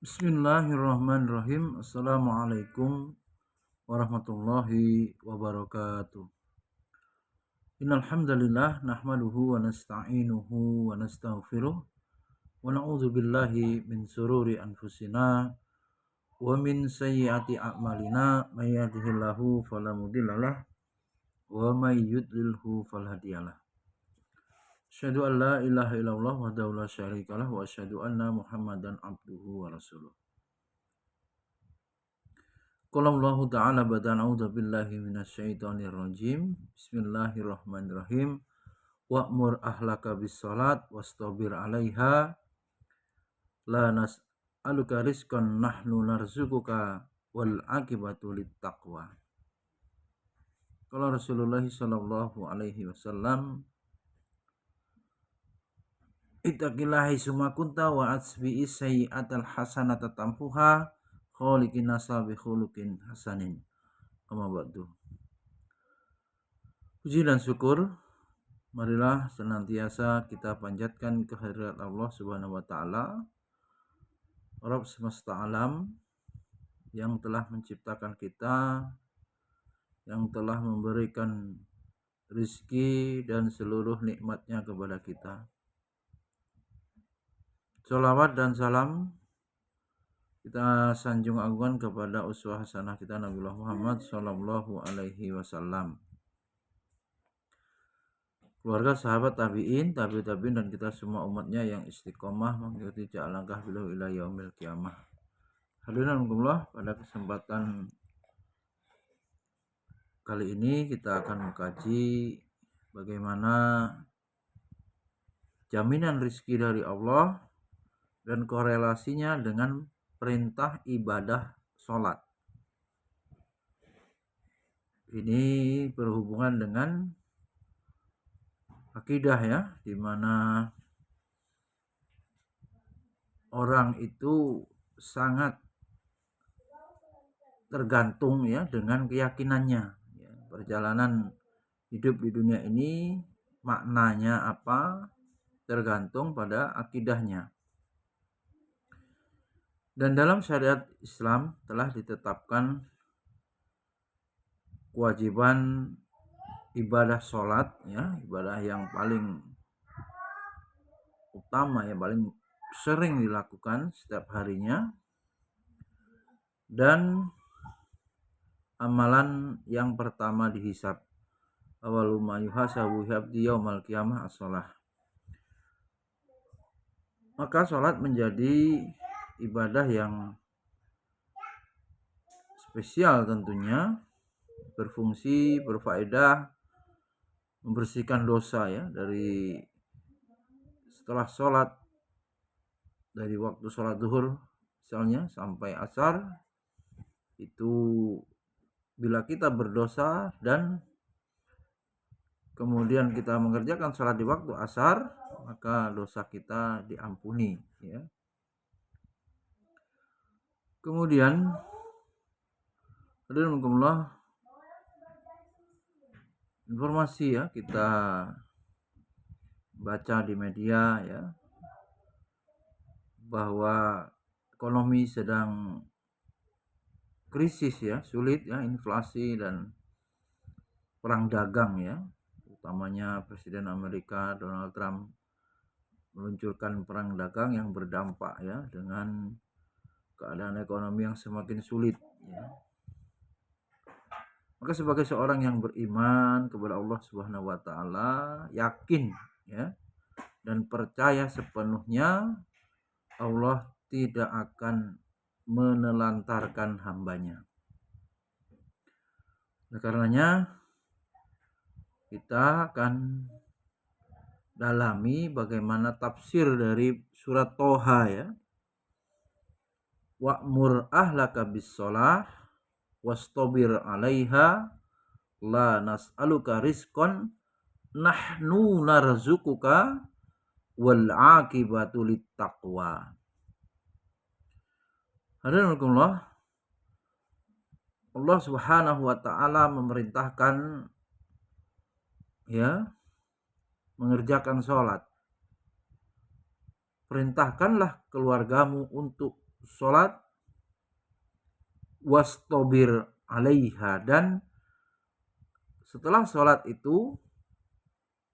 Bismillahirrahmanirrahim. Assalamualaikum warahmatullahi wabarakatuh. Innal hamdalillah nahmaduhu wa nasta'inuhu wa nastaghfiruh wa na'udzu billahi min sururi anfusina wa min sayyiati a'malina may yahdihillahu fala mudhillalah wa may yudlilhu fala hadiyalah. Asyhadu an la ilaha illallah wahdahu la syarikalah wa asyhadu anna Muhammadan abduhu wa rasuluh. Qala Allahu ta'ala ba'da a'udzu billahi minasyaitonir rajim. Bismillahirrahmanirrahim. Wa'mur ahlaka bis-shalat wastabir 'alaiha la nas'aluka rizqan nahnu narzuquka wal 'aqibatu littaqwa. Qala Rasulullah sallallahu alaihi wasallam, ittaqillahi summa kunta wa asbi'i sayyi'atal hasanata tamhuha khaliqin nasa bi khuluqin hasanin. Amma ba'du. Puji dan syukur marilah senantiasa kita panjatkan kehadirat Allah Subhanahu wa taala, Rabb semesta alam yang telah menciptakan kita, yang telah memberikan rizki dan seluruh nikmatnya kepada kita. Sholawat dan salam kita sanjung agungkan kepada uswah hasanah kita Nabiullah Muhammad sallallahu alaihi wasallam, keluarga, sahabat, tabi'in, tabi'in dan kita semua umatnya yang istiqomah mengikuti jalan langkah beliau ila yaumil qiyamah. Hadirin alhamdulillah, pada kesempatan kali ini kita akan mengkaji bagaimana jaminan rizki dari Allah dan korelasinya dengan perintah ibadah sholat. Ini berhubungan dengan akidah ya, di mana orang itu sangat tergantung ya dengan keyakinannya. Ya, perjalanan hidup di dunia ini maknanya apa tergantung pada akidahnya. Dan dalam syariat Islam telah ditetapkan kewajiban ibadah sholat ya, ibadah yang paling utama ya, paling sering dilakukan setiap harinya, dan amalan yang pertama dihisab, awalu ma yuhasabu abdi yaumal qiyamah as-shalah. Maka sholat menjadi ibadah yang spesial tentunya, berfungsi, berfaedah, membersihkan dosa ya, dari setelah sholat, dari waktu sholat zuhur misalnya sampai asar, itu bila kita berdosa dan kemudian kita mengerjakan sholat di waktu asar, maka dosa kita diampuni ya. Kemudian alhamdulillah, informasi ya kita baca di media ya, bahwa ekonomi sedang krisis ya, sulit ya, inflasi dan perang dagang ya. Utamanya Presiden Amerika Donald Trump meluncurkan perang dagang yang berdampak ya dengan keadaan ekonomi yang semakin sulit ya. Maka sebagai seorang yang beriman kepada Allah Subhanahu wa taala, yakin ya dan percaya sepenuhnya Allah tidak akan menelantarkan hambanya. Oleh karenanya kita akan dalami bagaimana tafsir dari surat Toha ya. Wa'mur ahlaka bis-shalah wastabir 'alaiha la nas'aluka rizqan nahnu narzuquka wal 'aqibatu littaqwa. Hadirin Allah Subhanahu wa taala memerintahkan ya mengerjakan sholat. perintahkanlah keluargamu untuk sholat, wastobir alaiha, dan setelah sholat itu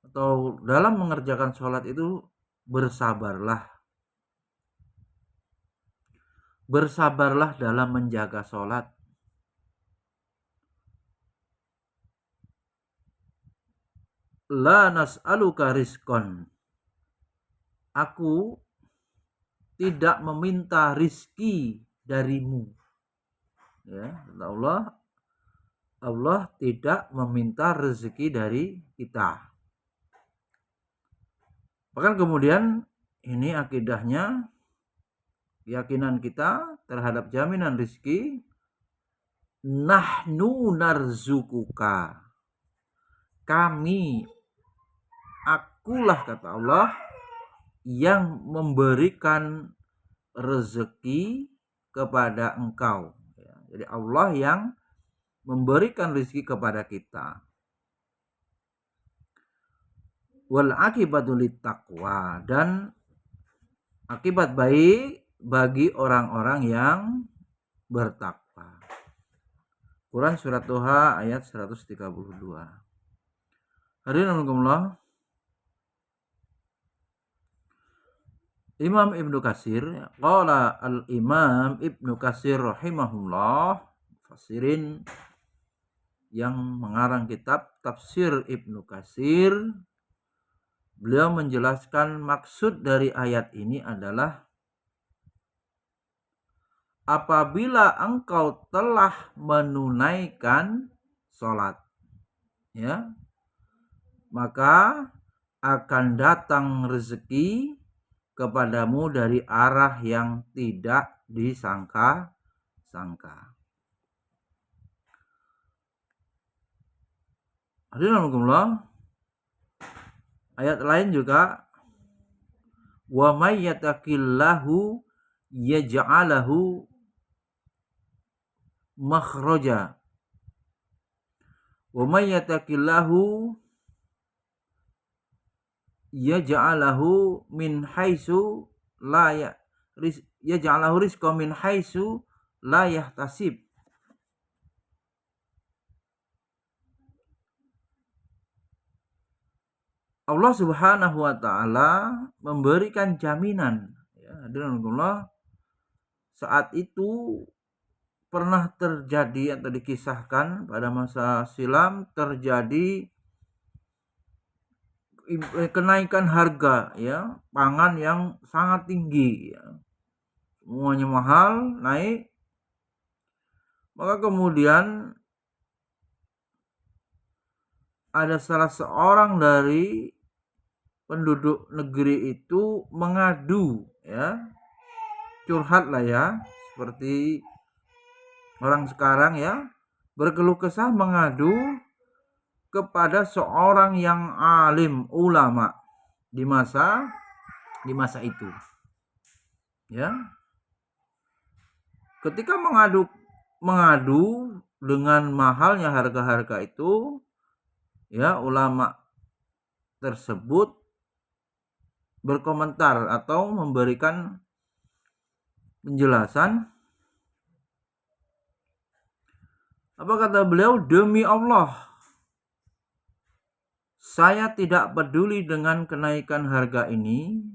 atau dalam mengerjakan sholat itu bersabarlah dalam menjaga sholat. La nas'aluka rizqan, aku tidak meminta rizki darimu. Ya, Allah tidak meminta rezeki dari kita. Bahkan kemudian ini akidahnya, keyakinan kita terhadap jaminan rizki. Nahnu narzukuka, kami, akulah kata Allah yang memberikan rezeki kepada engkau. Jadi Allah yang memberikan rezeki kepada kita. Wal akibatu littaqwa, dan akibat baik bagi orang-orang yang bertakwa. Quran surat Toha ayat 132. Hadirin rahimakumullah, Imam Ibnu Katsir, qala al-Imam Ibnu Katsir rahimahullah, mufassirin yang mengarang kitab Tafsir Ibnu Katsir, beliau menjelaskan maksud dari ayat ini adalah apabila engkau telah menunaikan sholat, ya, maka akan datang rezeki kepadamu dari arah yang tidak disangka-sangka. Alhamdulillah. Ayat lain juga, wa may yattaqillahu yaj'alahu makhraja, wa may yattaqillahu yaj'alahu min haitsu la yaj'alahu rizqan min haitsu la yahtasib. Allah Subhanahu wa taala memberikan jaminan, ya, Allah. Saat itu pernah terjadi atau dikisahkan pada masa silam terjadi kenaikan harga, ya, pangan yang sangat tinggi, ya. Semuanya mahal, naik. Maka kemudian ada salah seorang dari penduduk negeri itu mengadu, ya, curhat lah, ya, seperti orang sekarang, ya, berkeluh kesah, mengadu kepada seorang yang alim, ulama di masa itu, ya. Ketika mengadu dengan mahalnya harga-harga itu, ya, ulama tersebut berkomentar atau memberikan penjelasan. Apa kata beliau? Demi Allah, saya tidak peduli dengan kenaikan harga ini,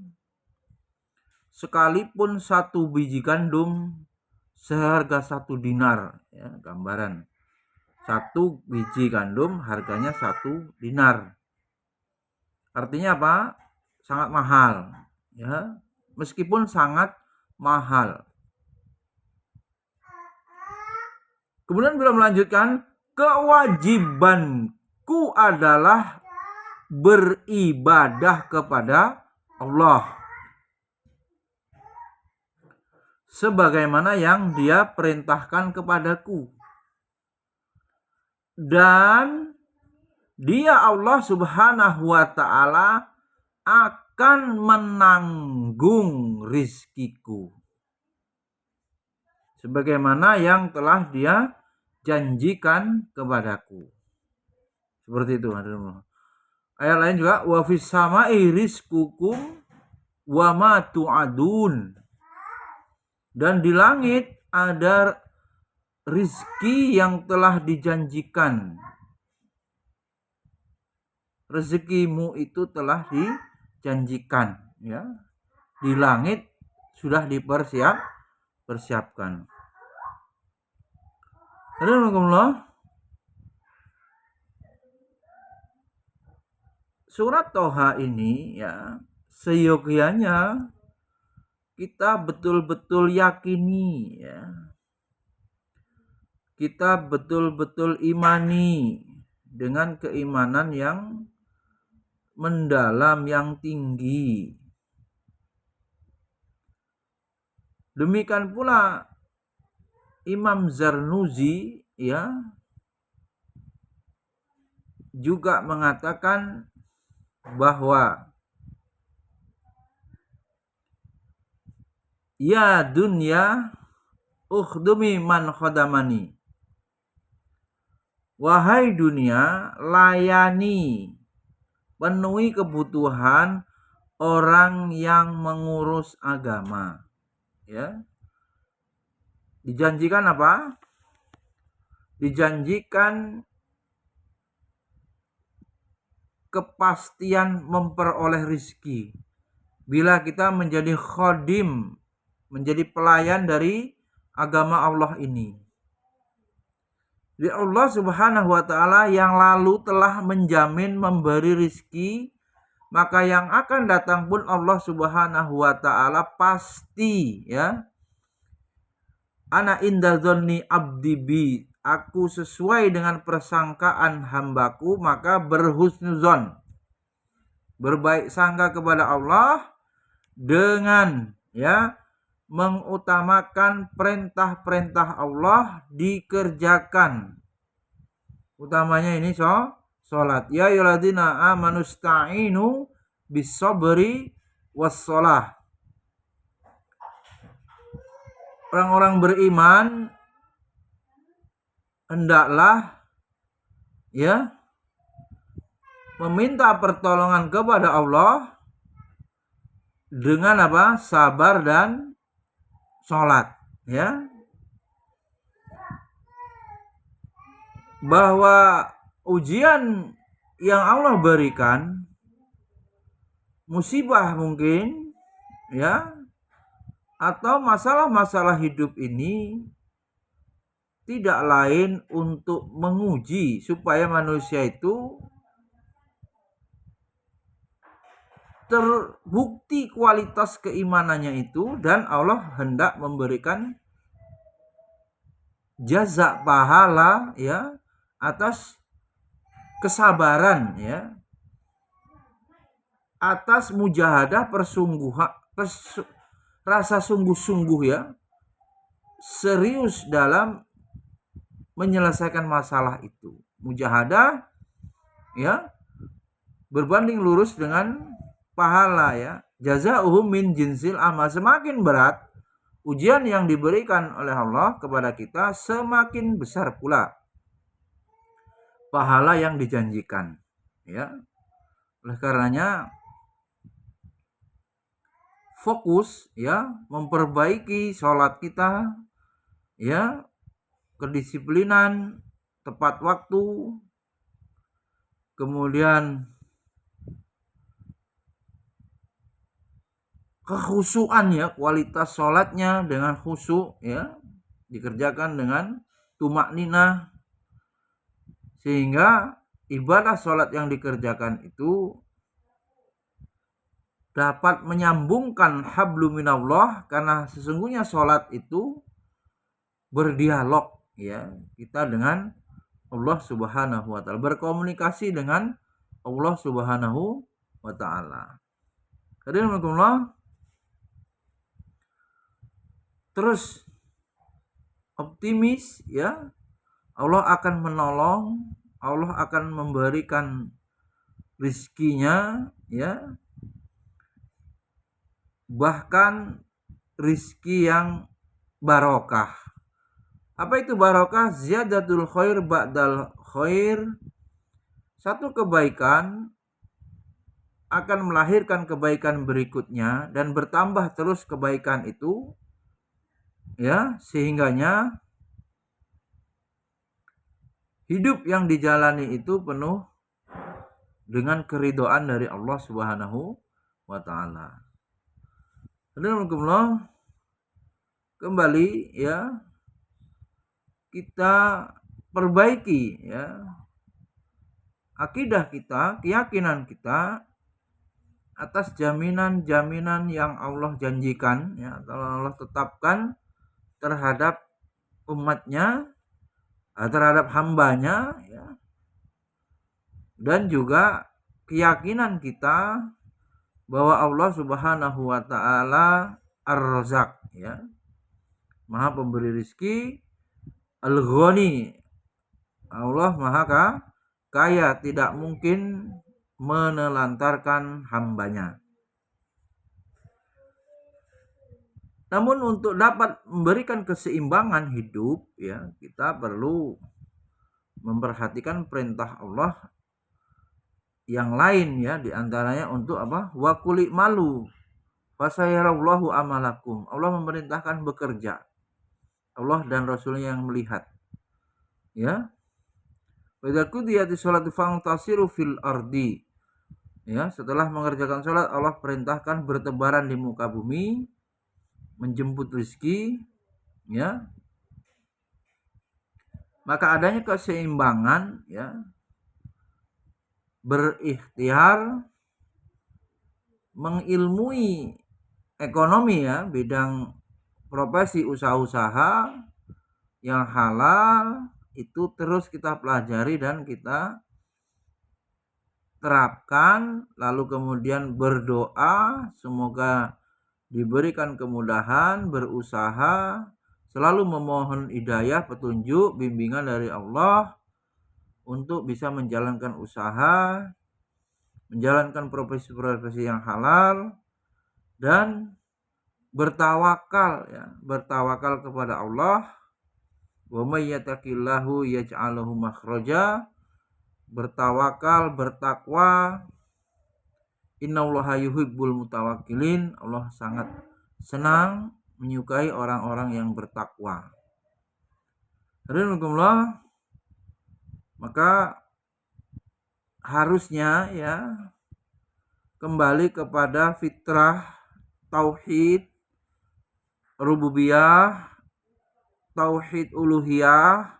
sekalipun satu biji gandum seharga 1 dinar, ya, gambaran. 1 biji gandum harganya 1 dinar. Artinya apa? Sangat mahal, ya. Meskipun sangat mahal. Kemudian beliau melanjutkan, kewajibanku adalah beribadah kepada Allah sebagaimana yang Dia perintahkan kepadaku. Dan Dia, Allah Subhanahu wa ta'ala, akan menanggung rizkiku sebagaimana yang telah Dia janjikan kepadaku. Seperti itu. Ayat lain juga, wa fis sama'i rizqukum wa ma tu'adun, dan di langit ada rizki yang telah dijanjikan. Rezekimu itu telah dijanjikan, ya. Di langit sudah dipersiapkan. Alhamdulillah. Surat Toha ini, ya, seyogyanya kita betul-betul yakini, ya. Kita betul-betul imani dengan keimanan yang mendalam, yang tinggi. Demikian pula Imam Zarnuzi, ya, juga mengatakan bahwa ya dunya ukhdumi man khadamani, wahai dunia, layani, penuhi kebutuhan orang yang mengurus agama, ya. Dijanjikan apa? Dijanjikan kepastian memperoleh rizki bila kita menjadi khodim, menjadi pelayan dari agama Allah ini. Di Allah Subhanahu wa ta'ala yang lalu telah menjamin memberi rizki, maka yang akan datang pun Allah Subhanahu wa ta'ala pasti, ya. Ana inda dzanni abdi bi, aku sesuai dengan persangkaan hambaku, maka berhusnuzon, berbaik sangka kepada Allah dengan, ya, mengutamakan perintah-perintah Allah dikerjakan. Utamanya ini sholat. Ya ayyuhalladzina amanu sta'inu bis-sabri was-shalah. Orang-orang beriman hendaklah, ya, meminta pertolongan kepada Allah dengan apa? Sabar dan sholat, ya. Bahwa ujian yang Allah berikan, musibah mungkin, ya, atau masalah-masalah hidup ini tidak lain untuk menguji supaya manusia itu terbukti kualitas keimanannya itu, dan Allah hendak memberikan jaza, pahala, ya, atas kesabaran, ya, atas mujahadah, rasa sungguh-sungguh, ya, serius dalam menyelesaikan masalah itu. Mujahadah, ya, berbanding lurus dengan pahala, ya. Jazaohum min jinsil amal. Semakin berat ujian yang diberikan oleh Allah kepada kita, semakin besar pula pahala yang dijanjikan, ya. Oleh karenanya fokus, ya, memperbaiki sholat kita, ya, kedisiplinan, tepat waktu, kemudian kekhusyuan, ya, kualitas sholatnya dengan khusyuk, ya, dikerjakan dengan tumakninah, sehingga ibadah sholat yang dikerjakan itu dapat menyambungkan hablum minallah, karena sesungguhnya sholat itu berdialog, ya, kita dengan Allah Subhanahu wa ta'ala, berkomunikasi dengan Allah Subhanahu wa ta'ala. Alhamdulillah. Terus optimis, ya, Allah akan menolong, Allah akan memberikan rizkinya, ya, bahkan rizki yang barokah. Apa itu barokah? Ziyadatul khair ba'dal khair, satu kebaikan akan melahirkan kebaikan berikutnya dan bertambah terus kebaikan itu, ya, sehingganya hidup yang dijalani itu penuh dengan keridhaan dari Allah Subhanahu wa taala. Alhamdulillah, kembali ya kita perbaiki ya akidah kita, keyakinan kita atas jaminan-jaminan yang Allah janjikan ya, Allah tetapkan terhadap umatnya, terhadap hambanya ya, dan juga keyakinan kita bahwa Allah Subhanahu wa taala Ar-Razzaq ya, Maha pemberi rizki, Al-Ghani, Allah Maha kaya, tidak mungkin menelantarkan hambanya. Namun untuk dapat memberikan keseimbangan hidup ya, kita perlu memperhatikan perintah Allah yang lain ya, diantaranya untuk apa? Wa quli malu fasayarallahu amalakum. Allah memerintahkan bekerja. Allah dan Rasulnya yang melihat. Ya. Wa idza qudiyatis sholatu fantasiru fil ardi. Ya, setelah mengerjakan sholat Allah perintahkan bertebaran di muka bumi, menjemput rezeki, ya. Maka adanya keseimbangan ya, berikhtiar mengilmui ekonomi ya, bidang profesi usaha-usaha yang halal itu terus kita pelajari dan kita terapkan, lalu kemudian berdoa semoga diberikan kemudahan berusaha, selalu memohon hidayah, petunjuk, bimbingan dari Allah untuk bisa menjalankan usaha, menjalankan profesi-profesi yang halal, dan bertawakal ya, bertawakal kepada Allah. Wa may yattaqillahu yaj'alhu makhraja, bertawakal, bertakwa. Innallaha yuhibbul mutawakkilin, Allah sangat senang menyukai orang-orang yang bertakwa. Alhamdulillah, maka harusnya ya kembali kepada fitrah tauhid rububiyah, tauhid uluhiyah.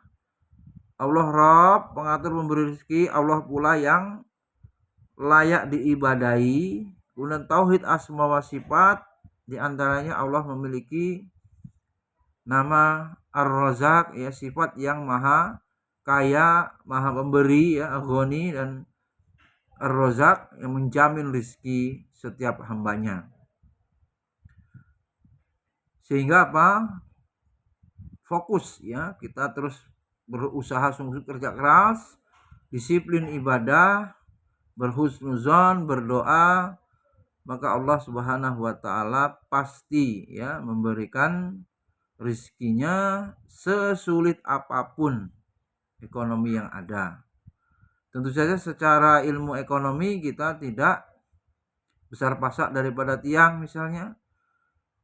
Allah Rabb, pengatur pemberi rezeki, Allah pula yang layak diibadahi. Kemudian tauhid asma wa sifat, diantaranya Allah memiliki nama Ar-Razzaq ya, sifat yang maha kaya, maha pemberi ya, Ghani, dan Ar-Razzaq yang menjamin rezeki setiap hambanya. Sehingga apa? Fokus ya, kita terus berusaha sungguh kerja keras, disiplin ibadah, berhusnuzon, berdoa, maka Allah Subhanahu wa taala pasti ya memberikan rizkinya sesulit apapun ekonomi yang ada. Tentu saja secara ilmu ekonomi kita tidak besar pasak daripada tiang misalnya.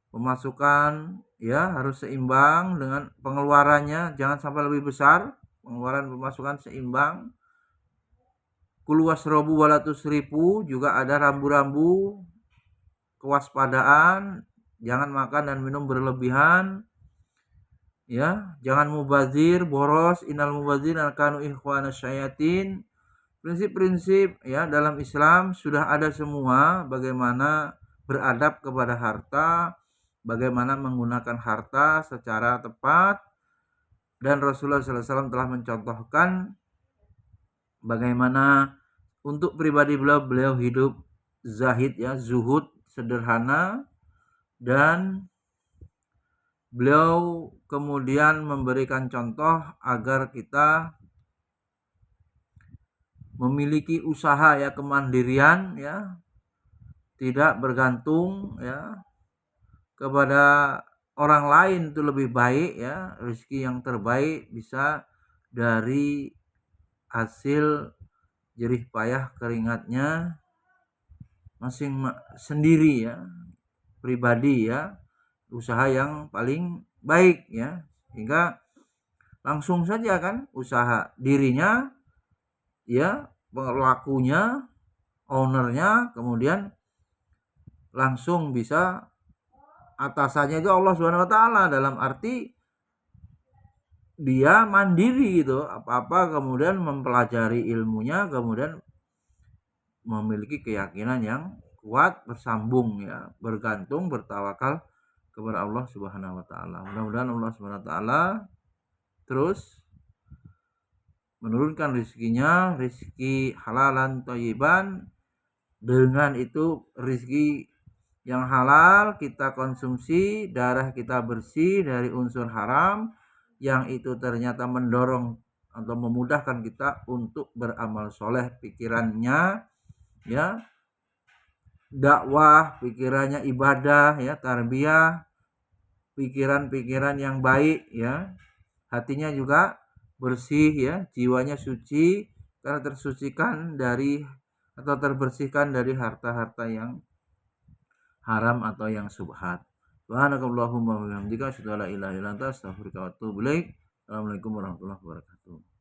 Pemasukan ya harus seimbang dengan pengeluarannya, jangan sampai lebih besar. Pengeluaran pemasukan seimbang. Kul wasrobu walatusrifu, juga ada rambu-rambu kewaspadaan, jangan makan dan minum berlebihan. Ya, jangan mubazir, boros, innal mubazirina kanu ikhwana syayatin. Prinsip-prinsip ya dalam Islam sudah ada semua, bagaimana beradab kepada harta, bagaimana menggunakan harta secara tepat, dan Rasulullah SAW telah mencontohkan bagaimana untuk pribadi beliau hidup zahid ya, zuhud, sederhana, dan beliau kemudian memberikan contoh agar kita memiliki usaha ya, kemandirian ya, tidak bergantung ya kepada orang lain, itu lebih baik ya. Rezeki yang terbaik bisa dari hasil jerih payah keringatnya sendiri ya, pribadi ya, usaha yang paling baik ya, sehingga langsung saja kan usaha dirinya ya, pelakunya, ownernya, kemudian langsung bisa atasannya itu Allah Subhanahu wa taala, dalam arti dia mandiri gitu, apa-apa kemudian mempelajari ilmunya, kemudian memiliki keyakinan yang kuat, bersambung ya, bergantung, bertawakal kepada Allah Subhanahu wa taala. Mudah-mudahan Allah Subhanahu wa taala terus menurunkan rezekinya, rezeki halalan thayyiban. Dengan itu rezeki yang halal kita konsumsi, darah kita bersih dari unsur haram, yang itu ternyata mendorong atau memudahkan kita untuk beramal soleh, pikirannya ya, dakwah, pikirannya ibadah ya, tarbiyah, pikiran-pikiran yang baik ya, hatinya juga bersih ya, jiwanya suci karena tersucikan dari atau terbersihkan dari harta-harta yang haram atau yang subhat. Subhanakallahumma wa bihamdika asyhadu an la ilaha illa anta astaghfiruka wa atubu ilaik. Assalamualaikum warahmatullahi wabarakatuh.